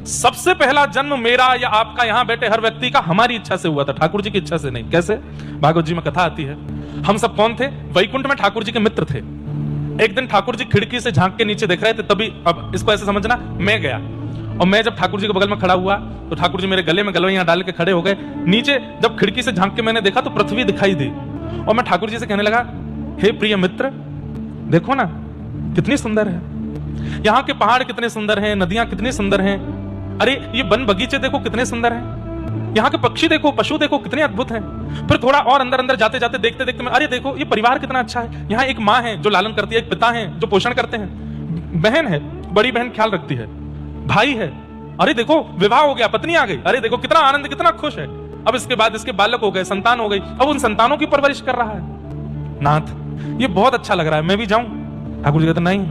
सबसे पहला जन्म मेरा या आपका यहां बैठे हर व्यक्ति का हमारी इच्छा से हुआ था, ठाकुर जी की इच्छा से नहीं। कैसे? भागवत जी में कथा आती है। हम सब कौन थे? वैकुंठ में ठाकुर जी के मित्र थे। एक दिन ठाकुर जी खिड़की से झांक के नीचे देख रहे थे, तभी अब इसको ऐसे समझना, मैं गया और मैं जब ठाकुर जी के बगल में खड़ा हुआ तो ठाकुर जी मेरे गले में गलवैया डाल के खड़े हो गए। नीचे जब खिड़की से झांक के मैंने देखा तो पृथ्वी दिखाई दी और मैं ठाकुर जी से कहने लगा, हे प्रिय मित्र, देखो ना कितनी सुंदर है, यहाँ के पहाड़ कितने सुंदर हैं, नदियां कितनी सुंदर हैं, अरे ये वन बगीचे देखो कितने सुंदर हैं, यहाँ के पक्षी देखो, पशु देखो कितने अद्भुत हैं। फिर थोड़ा और अंदर अंदर जाते जाते देखते देखते मैं, अरे देखो ये परिवार कितना अच्छा है, यहाँ एक माँ है जो लालन करती है, एक पिता है जो पोषण करते हैं, बहन है, बड़ी बहन ख्याल रखती है, भाई है, अरे देखो विवाह हो गया, पत्नी आ गई, अरे देखो कितना आनंद, कितना खुश है। अब इसके बाद इसके बालक हो गए, संतान हो गई, अब उन संतानों की परवरिश कर रहा है। नाथ ये बहुत अच्छा लग रहा है, मैं भी जाऊं? ठाकुर जी कहते नहीं,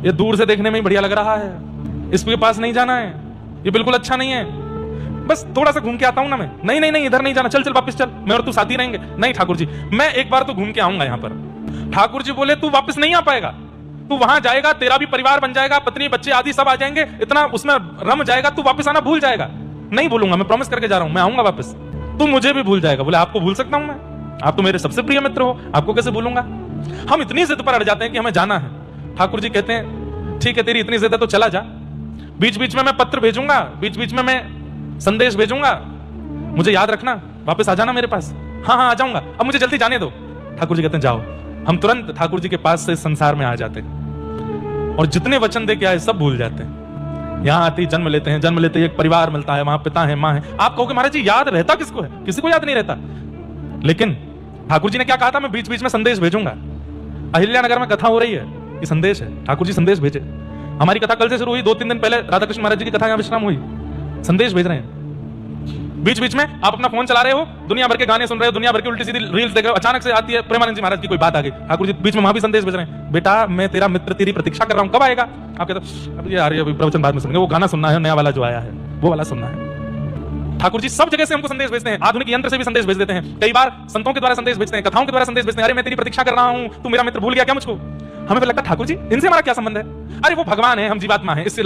ये दूर से देखने में ही बढ़िया लग रहा है, इसके पास नहीं जाना है, ये बिल्कुल अच्छा नहीं है, बस थोड़ा सा घूम के आता हूं ना मैं। नहीं नहीं नहीं, इधर नहीं जाना, चल चल वापस चल, मैं और तू साथ ही रहेंगे। नहीं ठाकुर जी, मैं एक बार तो घूम के आऊंगा यहाँ पर। ठाकुर जी बोले, तू वापस नहीं आ पाएगा, तू वहां जाएगा, तेरा भी परिवार बन जाएगा, पत्नी बच्चे आदि सब आ जाएंगे, इतना उसमें रम जाएगा, तू वापस आना भूल जाएगा। नहीं भूलूंगा, मैं प्रॉमिस करके जा रहा हूं, मैं आऊंगा वापस, तू मुझे भी भूल जाएगा। बोले आपको भूल सकता हूं मैं? आप तो मेरे सबसे प्रिय मित्र हो, आपको कैसे भूलूंगा? हम इतनी जिद पर अड़ जाते हैं कि हमें जाना है। ठाकुर जी कहते हैं, ठीक है तेरी इतनी जिद है तो चला जा, बीच बीच में मैं पत्र भेजूंगा, बीच बीच में मैं संदेश भेजूंगा, मुझे याद रखना, वापस आ जाना मेरे पास। हाँ हाँ आ जाऊंगा, अब मुझे जल्दी जाने दो। ठाकुर जी कहते हैं जाओ। हम तुरंत ठाकुर जी के पास से संसार में आ जाते और जितने वचन दे के आए सब भूल जाते हैं। यहाँ आते ही जन्म लेते हैं, जन्म लेते ही एक परिवार मिलता है, वहां पिता है, माँ है। आप कहोगे महाराज जी याद रहता किसको है? किसी को याद नहीं रहता, लेकिन ठाकुर जी ने क्या कहा था, मैं बीच बीच में संदेश भेजूंगा। अहिल्या नगर में कथा हो रही है, ये संदेश है, ठाकुर जी संदेश भेजे। हमारी कथा कल से शुरू हुई, 2-3 दिन पहले राधा कृष्ण महाराज जी की कथा यहाँ विश्राम हुई, संदेश भेज रहे हैं। बीच बीच में आप अपना फोन चला रहे हो, दुनिया भर के गाने सुन रहे हो, दुनिया भर की उल्टी सीधी रील्स देख रहे हो, अचानक से आती है प्रेमानंद जी महाराज की कोई बात आ गई, ठाकुर जी बीच में वहां भी संदेश भेज रहे हैं, बेटा मैं तेरा मित्र तेरी प्रतीक्षा कर रहा हूं, कब आएगा? आप कहते हो अब ये आ रही है, प्रवचन बाद में सुनेंगे, वो गाना सुनना है, नया वाला जो आया है वो वाला सुनना है। ठाकुर जी सब जगह से हमको संदेश भेजते हैं, आधुनिक यंत्र से भी संदेश भेज देते हैं, कई बार संतों के द्वारा संदेश भेजते हैं, कथाओं के द्वारा संदेश भेजते हैं, अरे मैं तेरी प्रतीक्षा कर रहा हूं, तू मेरा मित्र भूल गया क्या मुझको? हमें लगता है ठाकुर जी इनसे हमारा क्या संबंध है? अरे वो भगवान है, हम जीवात्मा है, इससे